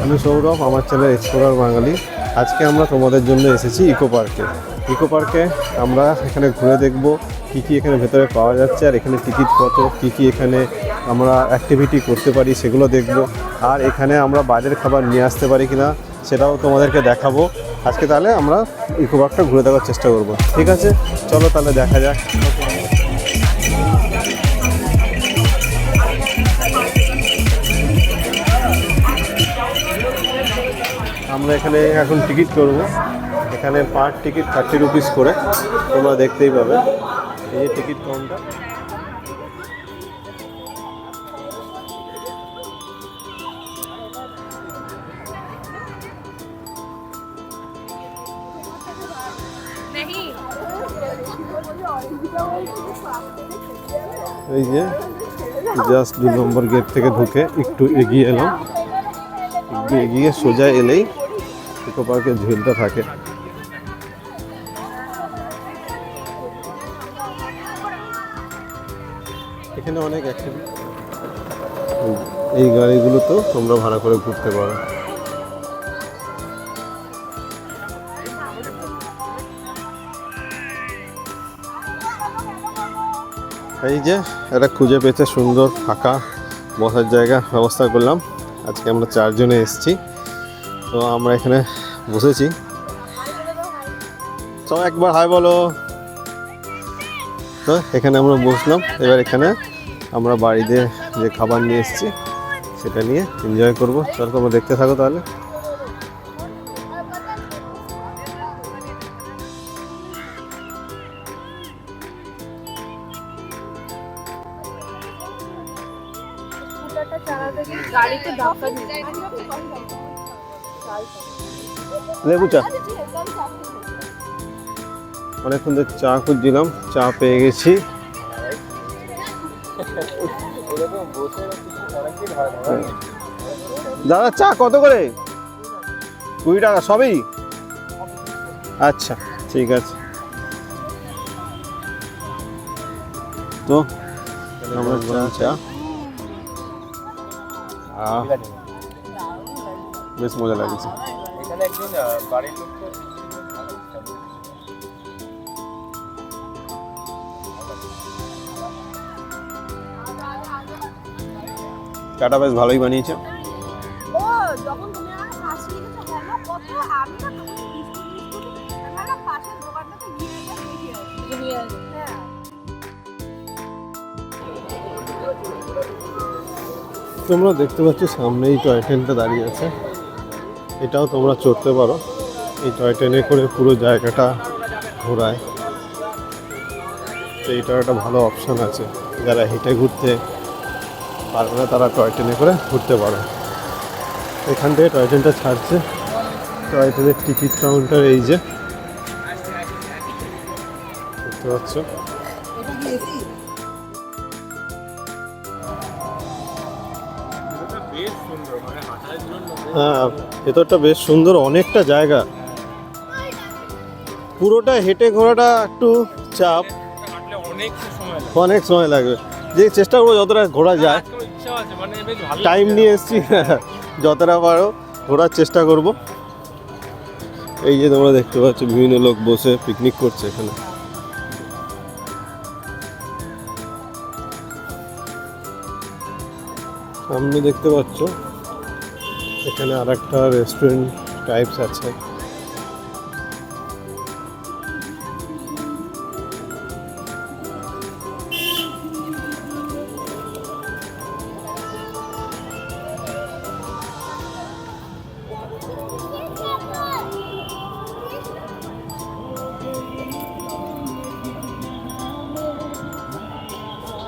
আমি সৌরভ, আমার channel explorer বাঙালি। আজকে আমরা তোমাদের জন্য এসেছি ইকো পার্কে। ইকো পার্কে আমরা এখানে ঘুরে দেখব কী কী এখানে ভেতরে পাওয়া যাচ্ছে, আর এখানে টিকিট কত, কী কী এখানে আমরা অ্যাক্টিভিটি করতে পারি সেগুলো দেখব। আর এখানে আমরা বাইরের খাবার নিয়ে আসতে পারি কিনা সেটাও তোমাদেরকে দেখাবো। আজকে তাহলে আমরা ইকো পার্কটা ঘুরে দেখার চেষ্টা করব। ঠিক আছে, চলো তাহলে দেখা যাক। আমরা এখানে এখন টিকিট করব। এখানে পার টিকিট 30 রুপিস করে, তোমরা দেখতেই পাবে। এই যে টিকিট কাউন্টার। এই যে জাস্ট 2 নম্বর গেট থেকে ঢুকে একটু এগিয়ে এলাম। একটু এগিয়ে সোজা এলেই ইকো পার্কের ঝিলটা থাকে। এখানে অনেক অ্যাক্টিভিটি, এই গাড়িগুলোতেও তোমরা ভাড়া করে ঘুরতে পারো। এই যে এটা খুঁজে পেয়েছে সুন্দর ফাঁকা বসার জায়গা ব্যবস্থা করলাম। আজকে আমরা 4 জনে এসেছি, তো আমরা এখানে বসেছি। সব একবার হাই বলো। তো এখানে আমরা বসলাম। এবার এখানে আমরা বাড়িতে যে খাবার নিয়ে এসেছি সেটা নিয়ে এনজয় করবো। চল তোমরা দেখতে থাকো তাহলে। লেবু চা, অনেকক্ষণ ধরে চা খুঁজছিলাম, চা পেয়ে গেছি। দাদা চা কত করে? 20 টাকা সবই? আচ্ছা ঠিক আছে। তো আমরা চা বেশ মজা লাগছে। চাটা বেশ ভালোই বানিয়েছে। তোমরা দেখতে পাচ্ছ সামনেই টয় ট্রেনটা দাঁড়িয়ে আছে। এটাও তোমরা চড়তে পারো। এই টয় ট্রেনে করে পুরো জায়গাটা ঘোরায়। তো এইটার একটা ভালো অপশান আছে, যারা হেঁটে ঘুরতে পারবে না তারা টয় ট্রেনে করে ঘুরতে পারে। এখান থেকে টয় ট্রেনটা ছাড়ছে। টয় ট্রেনের টিকিট কাউন্টার এই যে দেখতে পাচ্ছ। হ্যাঁ, ভেতরটা বেশ সুন্দর, অনেকটা জায়গা। পুরোটা হেঁটে ঘোরাটা একটু চাপ, অনেক সময় লাগবে। যে চেষ্টা করবো যতটা ঘোরা যায়, টাইম নিয়ে এসছি, যতটা পারো ঘোরার চেষ্টা করব। এই যে তোমরা দেখতে পাচ্ছ বিভিন্ন লোক বসে পিকনিক করছে এখানে। সামনে দেখতে পাচ্ছ এখানে আর একটা রেস্টুরেন্ট টাইপস আছে।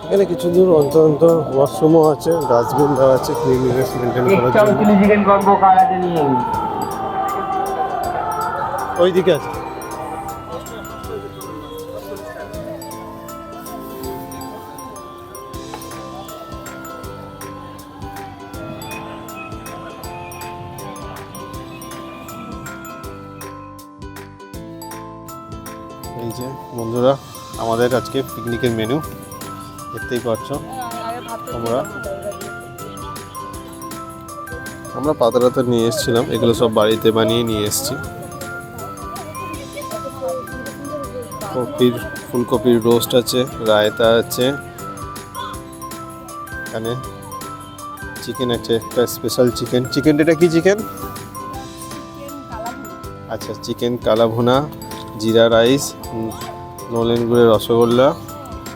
এখানে কিছু দূর অন্তর অন্তর ওয়াশরুমও আছে, ডাস্টবিন দেওয়া আছে ক্লিনলিনেস মেনটেন করার জন্য। ওইদিকে আছে। এই যে বন্ধুরা আমাদের আজকে পিকনিকের মেনু দেখতেই পাচ্ছ তোমরা। আমরা পাতাটা নিয়ে এসেছিলাম, এগুলো সব বাড়িতে বানিয়ে নিয়ে এসেছি। ফুলকপির রোস্ট আছে, রায়তা আছে, এখানে চিকেন আছে, একটা স্পেশাল চিকেনটা এটা কি চিকেন? আচ্ছা, চিকেন কালা ভুনা, জিরা রাইস, নলেন গুড়ের রসগোল্লা,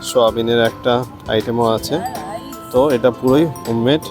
সোয়াবিনের একটা আইটেমও আছে। তো এটা পুরোই হোমমেড।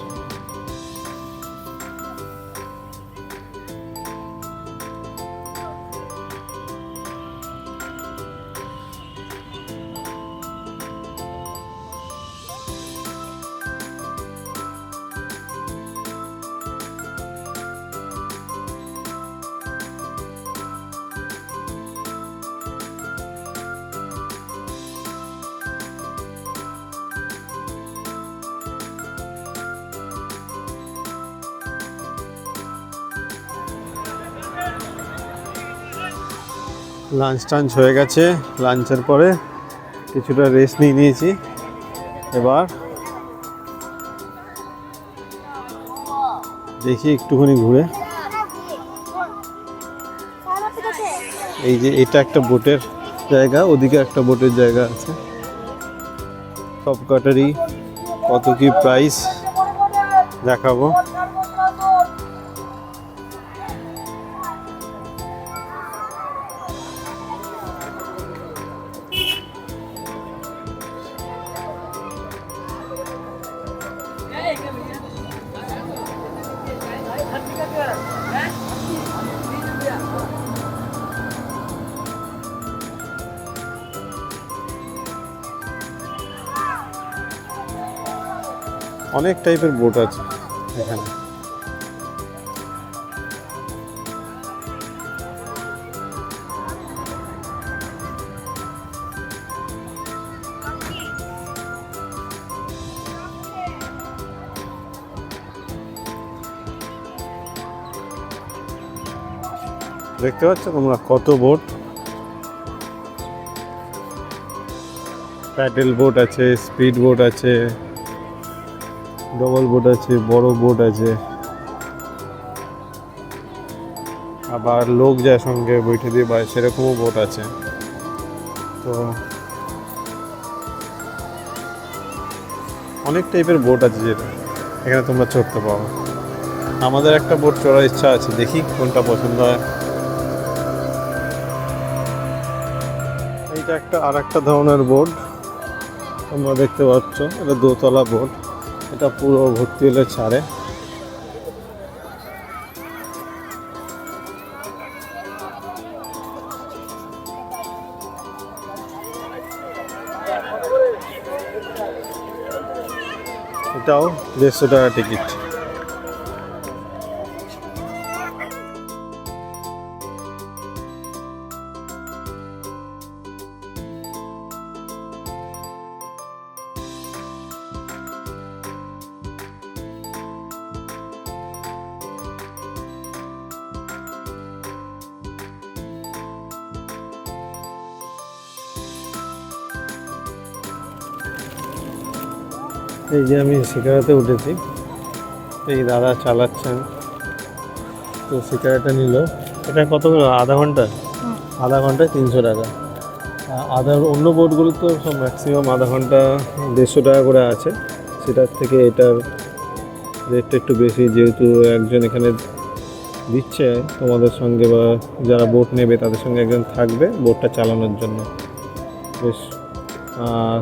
লাঞ্চ হয়ে গেছে। লাঞ্চের পরে কিছুটা রেস্ট নিয়েছি। এবার দেখি একটুখানি ঘুরে। এই যে এটা একটা বোটের জায়গা, ওদিকে একটা বোটের জায়গা আছে। সব কাটারই কত কি প্রাইস দেখাবো। অনেক টাইপের বোট আছে এখানে। দেখতে পাচ্ছ তোমরা কত বোট। প্যাডেল বোট আছে, স্পিড বোট আছে, ডবল বোট আছে, বড় বোট আছে, আবার লোক যায় সঙ্গে বৈঠে দিয়ে বায় সেরকমও বোট আছে। তো অনেক টাইপের বোট আছে যেটা এখানে তোমরা চড়তে পারো। আমাদের একটা বোট চড়ার ইচ্ছা আছে, দেখি কোনটা পছন্দ হয়। এইটা আর একটা ধরনের বোট তোমরা দেখতে পাচ্ছ, এটা দোতলা বোট। এটা পুরো ভর্তি হলে ছাড়ে। এটাও 150 টাকা টিকিট। এই যে আমি শিকারাতে উঠেছি, এই দাদা চালাচ্ছেন। তো শিকারাটা নিল, এটা কত আধা ঘন্টায় 300 টাকা। অন্য বোটগুলো তো সব ম্যাক্সিমাম আধা ঘন্টা 150 টাকা করে আছে। সেটার থেকে এটার রেটটা একটু বেশি, যেহেতু একজন এখানে দিচ্ছে তোমাদের সঙ্গে, বা যারা বোট নেবে তাদের সঙ্গে একজন থাকবে বোটটা চালানোর জন্য। বেশ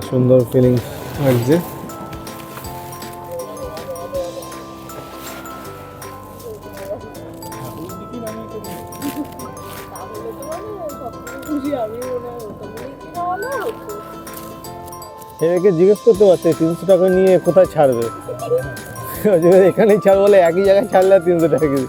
সুন্দর ফিলিংস লাগছে। একে জিজ্ঞেস করতে পারছে 300 টাকা নিয়ে কোথায় ছাড়বে, এখানেই ছাড় বলে, একই জায়গায় ছাড়লে 300 টাকা কেজি।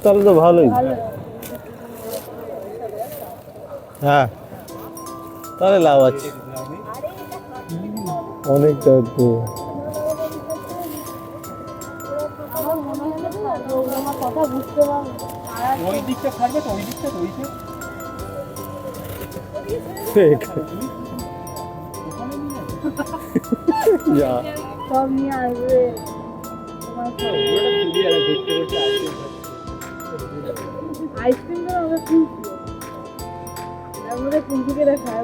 তাহলে তো ভালোই। হ্যাঁ, তাহলে লাভ আছে অনেকটা। তো দিকটা ছাড়বে তো, ওই দিকটা তো, ওই দিকটা যা সব নিয়ে আসবে আইসক্রিম তো আমরা কিনছি তার মধ্যে কিনছি কেটে খায়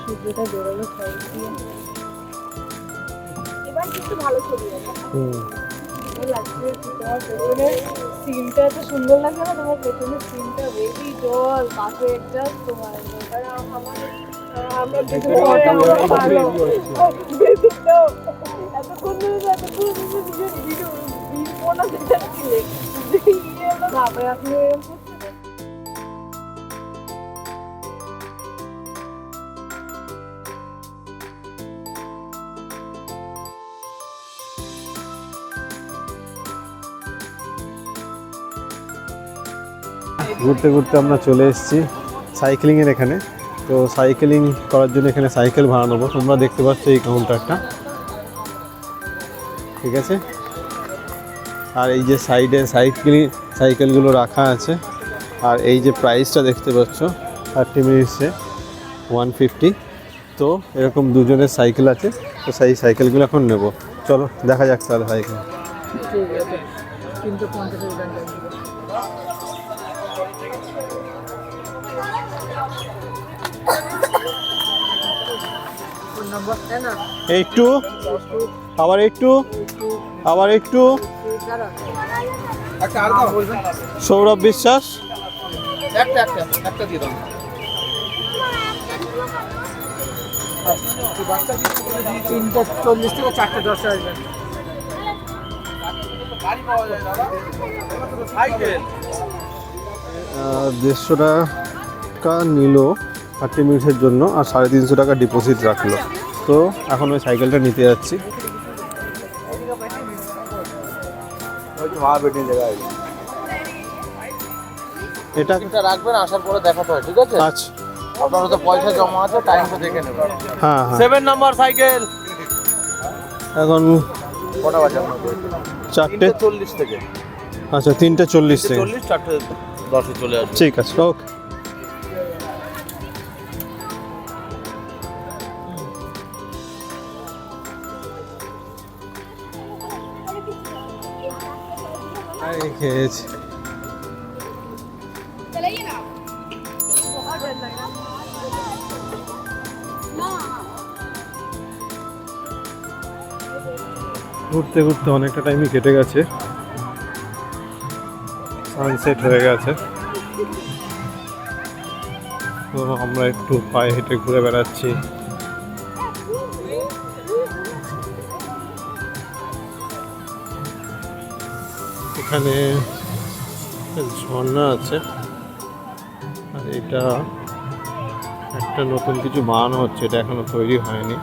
সূর্যটা বেরোলো সাইড দিয়ে এবার কিন্তু ভালো ছবি আছে লাগছে তোমার পেছনে সিনটা এত সুন্দর লাগছে না তোমার পেছনে সিনটা বেশি জল পাশে একটা তোমার আমরা এতক্ষণ ভিডিও বানাতে যাচ্ছিলে আপনি ঘুরতে ঘুরতে আমরা চলে এসেছি সাইক্লিংয়ের এখানে। তো সাইক্লিং করার জন্য এখানে সাইকেল ভাড়া নেবো। তোমরা দেখতে পাচ্ছ এই কাউন্টারটা, ঠিক আছে। আর এই যে সাইডে সাইকেলগুলো রাখা আছে। আর এই যে প্রাইসটা দেখতে পাচ্ছ 30 মিনিটসে 150। তো এরকম দুজনের সাইকেল আছে, তো সেই সাইকেলগুলো এখন নেব। চলো দেখা যাক তাহলে সাইকেল। ঠিক আছে 350 টাকা একটু আবার একটু সৌরভ বিশ্বাস। একটা দিয়ে দাও। 340 থেকে 4টা 10 আসবে। গাড়ি পাওয়া যায় দাদা, সাইকেল 150 টাকা নিল 30 মিনিটের জন্য, আর 350 টাকা ডিপোজিট রাখলো। তো এখন ওই সাইকেলটা নিতে যাচ্ছি। এটা রাখবেন, আসার পরে দেখাতে হয়, ঠিক আছে? আচ্ছা, আপনার তো পয়সা জমা আছে, টাইমটা দেখে নেবেন। হ্যাঁ হ্যাঁ। 7 নম্বর সাইকেল এখন কটা বাজে আপনার? 4:40 থেকে। আচ্ছা 3:40 থেকে 4:10 চলে আসবে। ঠিক আছে, ওকে। খেয়েছি ঘুরতে ঘুরতে অনেকটা টাইমই কেটে গেছে, সানসেট হয়ে গেছে। তো আমরা একটু পায়ে হেঁটে ঘুরে বেড়াচ্ছি। এখানে ঝর্ণা আছে, আর এটা একটা নতুন কিছু বানানো হচ্ছে, এটা এখনো তৈরি হয়নি।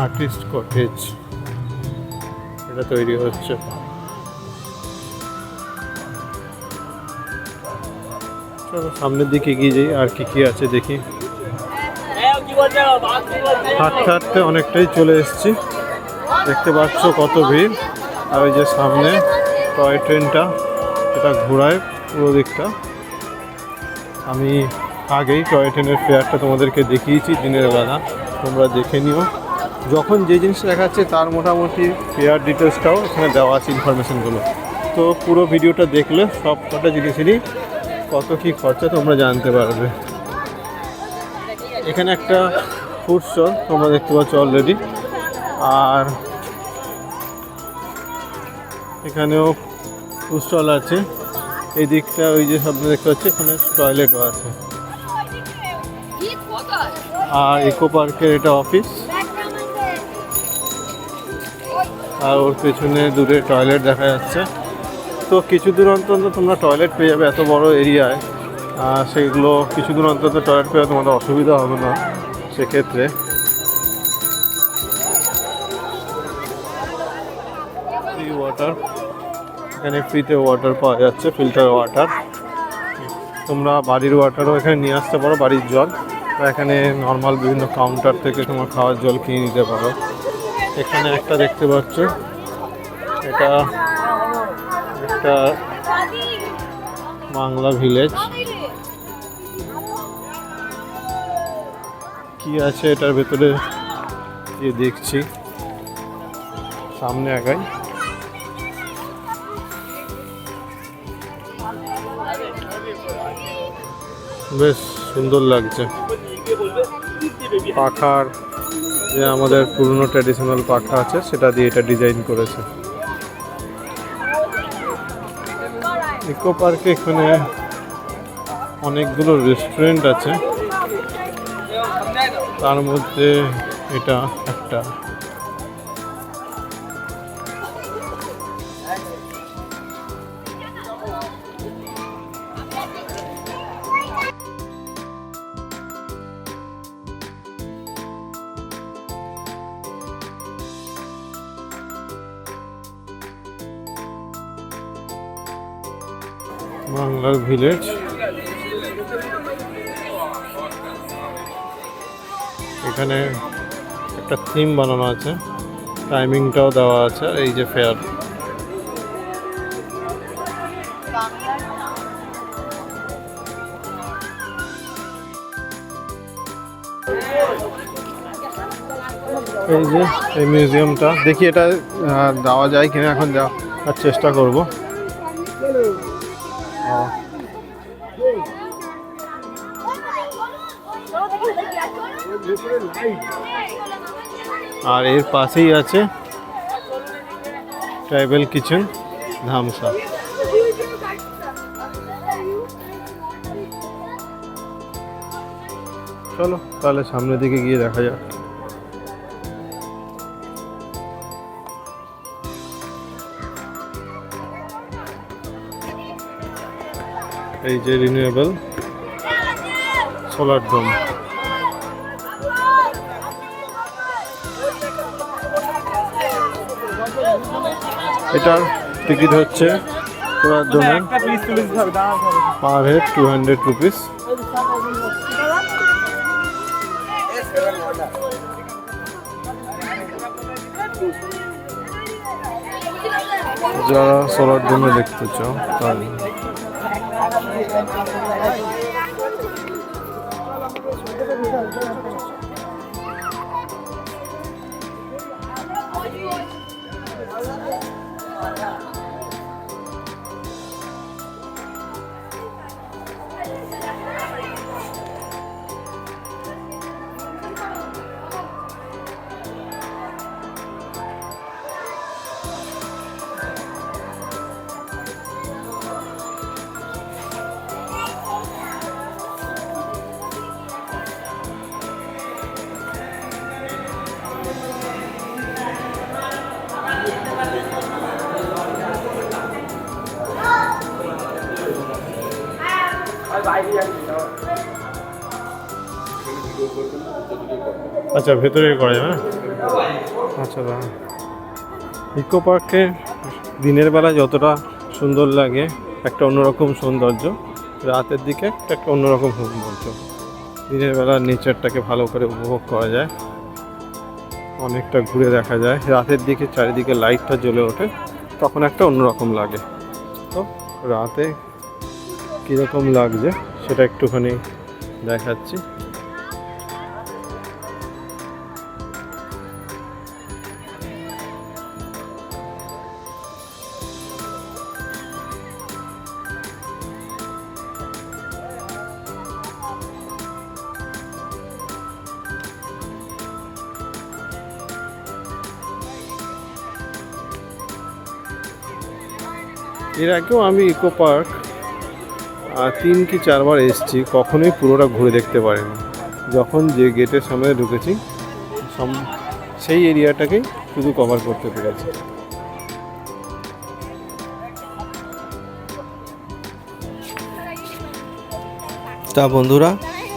আর্টিস্ট কটেজ এটা তৈরি হচ্ছে। চলো সামনের দিকে এগিয়ে যাই, আর কি কি আছে দেখি। হাঁটতে হাঁটতে অনেকটাই চলে এসেছি, দেখতে পাচ্ছ কত ভিড়। আর ওই যে সামনে টয় ট্রেনটা, এটা ঘোরায় পুরো দিকটা। আমি আগেই টয় ট্রেনের ফেয়ারটা তোমাদেরকে দেখিয়েছি দিনের বেলা, তোমরা দেখে নিও। যখন যে জিনিসটা দেখাচ্ছে তার মোটামুটি ফেয়ার ডিটেলসটাও এখানে দেওয়া আছে, ইনফরমেশানগুলো। তো পুরো ভিডিওটা দেখলে সব কটা জিনিসেরই কত কী খরচা তোমরা জানতে পারবে। এখানে একটা ফুড স্টল তোমরা দেখতে পাচ্ছ অলরেডি, আর এখানেও ফুড স্টল আছে। এই দিকটা ওই যে সামনে দেখতে পাচ্ছি, এখানে টয়লেটও আছে। আর ইকো পার্কের এটা অফিস, আর ওর পেছনে দূরে টয়লেট দেখা যাচ্ছে। তো কিছু দূর অন্তত তোমরা টয়লেট পেয়ে যাবে এত বড় এরিয়ায়। সেগুলো কিছু দূর অন্তত টয়লেট পেয়ে তোমাদের অসুবিধা হবে না সেক্ষেত্রে। ফ্রি ওয়াটার, এখানে ফ্রিতে ওয়াটার পাওয়া যাচ্ছে, ফিল্টার ওয়াটার। তোমরা বাড়ির ওয়াটারও এখানে নিয়ে আসতে পারো, বাড়ির জল। এখানে নর্মাল বিভিন্ন কাউন্টার থেকে তোমার খাওয়ার জল কিনে নিতে পারো। এখানে একটা দেখতে পাচ্ছ, এটা একটা বাংলা ভিলেজ। কি আছে এটার ভেতরে গিয়ে দেখছি, সামনে আগাই। বেশ সুন্দর লাগছে। পাখার যে আমাদের পুরনো ট্র্যাডিশনাল পাখা আছে সেটা দিয়ে এটা ডিজাইন করেছে। ইকো পার্কে এখানে অনেকগুলো রেস্টুরেন্ট আছে, তার মধ্যে এটা একটা। বাংলার ভিলেজ, এখানে একটা থিম বানানো আছে, টাইমিংটাও দেওয়া আছে। আর এই যে ফেয়ার, এই যে এই মিউজিয়ামটা, দেখি এটা দেওয়া যায় কিনা, এখন দেওয়ার চেষ্টা করব। আর এর পাশেই আছে ট্রাইবাল কিচেন ধামসা। চলো তাহলে সামনের দিকে গিয়ে দেখা যাক। এই যে রিনিউয়েবল সোলার ডোম, এটার টিকিট হচ্ছে সোলার ডোমে পার হেড 200 রুপিস। যারা সোলার ডোমে দেখতে চাও তাহলে আচ্ছা ভেতরে করা যাবে। আচ্ছা ইকো পার্কে দিনের বেলা যতটা সুন্দর লাগে, একটা অন্যরকম সৌন্দর্য, রাতের দিকে একটা অন্যরকম সৌন্দর্য। দিনের বেলা নেচারটাকে ভালো করে উপভোগ করা যায়, অনেকটা ঘুরে দেখা যায়। রাতের দিকে চারিদিকে লাইটটা জ্বলে ওঠে, তখন একটা অন্যরকম লাগে। তো রাতে কীরকম লাগছে সেটা একটুখানি দেখাচ্ছি। এর আগেও আমি ইকো পার্ক 3 কি 4 বার এসেছি, কখনোই পুরোটা ঘুরে দেখতে পারিনি। যখন যে গেটের সামনে ঢুকেছি সেই এরিয়াটাকেই শুধু কভার করতে পেরেছি। তা বন্ধুরা,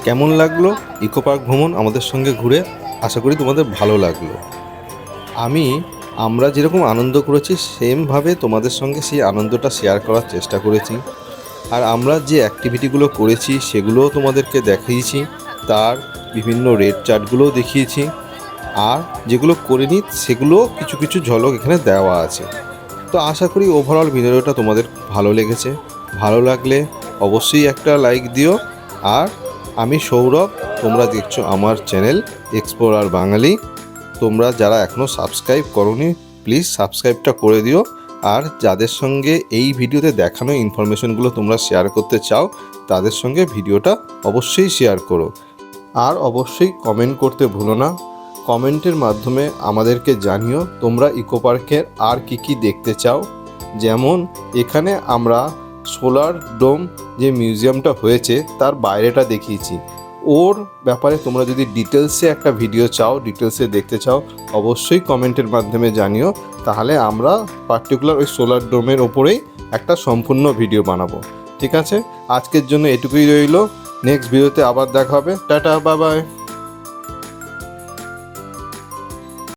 কেমন লাগলো ইকো পার্ক ভ্রমণ আমাদের সঙ্গে ঘুরে? আশা করি তোমাদের ভালো লাগলো। আমরা যেরকম আনন্দ করেছি সেমভাবে তোমাদের সঙ্গে সেই আনন্দটা শেয়ার করার চেষ্টা করেছি। আর আমরা যে অ্যাক্টিভিটিগুলো করেছি সেগুলোও তোমাদেরকে দেখিয়েছি, তার বিভিন্ন রেট চার্টগুলোও দেখিয়েছি। আর যেগুলো করিনি সেগুলোও কিছু কিছু ঝলক এখানে দেওয়া আছে। তো আশা করি ওভারঅল ভিডিওটা তোমাদের ভালো লেগেছে। ভালো লাগলে অবশ্যই একটা লাইক দিও। আর আমি সৌরভ, তোমরা দেখছো আমার চ্যানেল এক্সপ্লোরার বাঙালি। তোমরা যারা এখনও সাবস্ক্রাইব করোনি প্লিজ সাবস্ক্রাইবটা করে দিও। আর যাদের সঙ্গে এই ভিডিওতে দেখানো ইনফরমেশনগুলো তোমরা শেয়ার করতে চাও তাদের সঙ্গে ভিডিওটা অবশ্যই শেয়ার করো। আর অবশ্যই কমেন্ট করতে ভুলো না। কমেন্টের মাধ্যমে আমাদেরকে জানিও তোমরা ইকো পার্কের আর কি দেখতে চাও। যেমন এখানে আমরা সোলার ডোম যে মিউজিয়ামটা হয়েছে তার বাইরেটা দেখিয়েছি। ওর ব্যাপারে তোমরা যদি ডিটেলসে একটা ভিডিও চাও, ডিটেলসে দেখতে চাও, অবশ্যই কমেন্টের মাধ্যমে জানিও। তাহলে আমরা পার্টিকুলার ওই সোলার ডোমের ওপরেই একটা সম্পূর্ণ ভিডিও বানাবো। ঠিক আছে, আজকের জন্য এটুকুই রইলো। নেক্সট ভিডিওতে আবার দেখা হবে। Tata, bye bye.